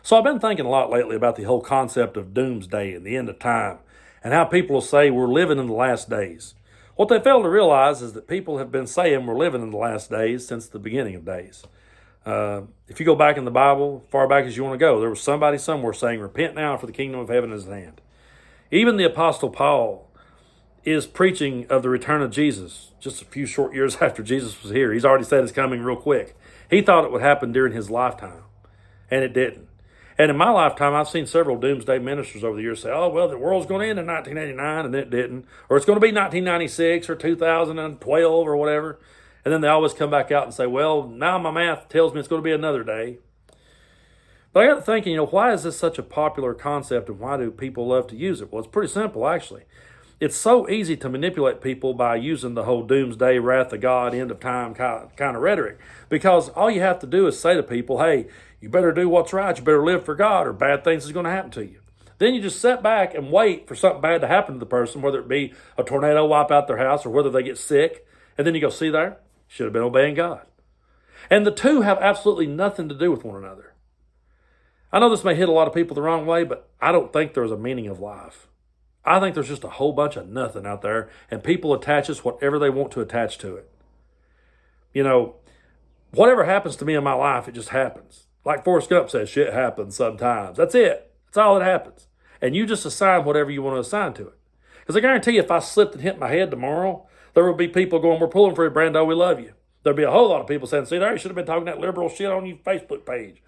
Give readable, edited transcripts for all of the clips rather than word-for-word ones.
So I've been thinking a lot lately about the whole concept of doomsday and the end of time, and how people will say we're living in the last days. What they fail to realize is that people have been saying we're living in the last days since the beginning of days. If you go back in the Bible, far back as you want to go, there was somebody somewhere saying, repent now, for the kingdom of heaven is at hand. Even the Apostle Paul is preaching of the return of Jesus just a few short years after Jesus was here. He's already said it's coming real quick. He thought it would happen during his lifetime, and it didn't. And in my lifetime, I've seen several doomsday ministers over the years say, oh, well, the world's going to end in 1989, and then it didn't. Or it's going to be 1996 or 2012 or whatever. And then they always come back out and say, well, now my math tells me it's going to be another day. But I got to thinking, why is this such a popular concept, and why do people love to use it? Well, it's pretty simple, actually. It's so easy to manipulate people by using the whole doomsday, wrath of God, end of time kind of rhetoric. Because all you have to do is say to people, hey, you better do what's right, you better live for God, or bad things is going to happen to you. Then you just sit back and wait for something bad to happen to the person, whether it be a tornado wipe out their house or whether they get sick. And then you go, see there, should have been obeying God. And the two have absolutely nothing to do with one another. I know this may hit a lot of people the wrong way, but I don't think there's a meaning of life. I think there's just a whole bunch of nothing out there, and people attach us whatever they want to attach to it. Whatever happens to me in my life, it just happens. Like Forrest Gump says, shit happens sometimes. That's it. That's all that happens. And you just assign whatever you want to assign to it. Because I guarantee you, if I slipped and hit my head tomorrow, there will be people going, we're pulling for you, Brando, we love you. There'll be a whole lot of people saying, see there, you should have been talking that liberal shit on your Facebook page.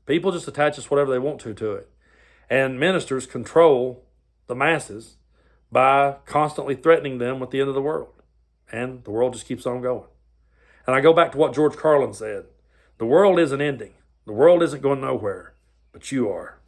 People just attach us whatever they want to it. And ministers control the masses by constantly threatening them with the end of the world. And the world just keeps on going. And I go back to what George Carlin said. The world isn't ending. The world isn't going nowhere, but you are.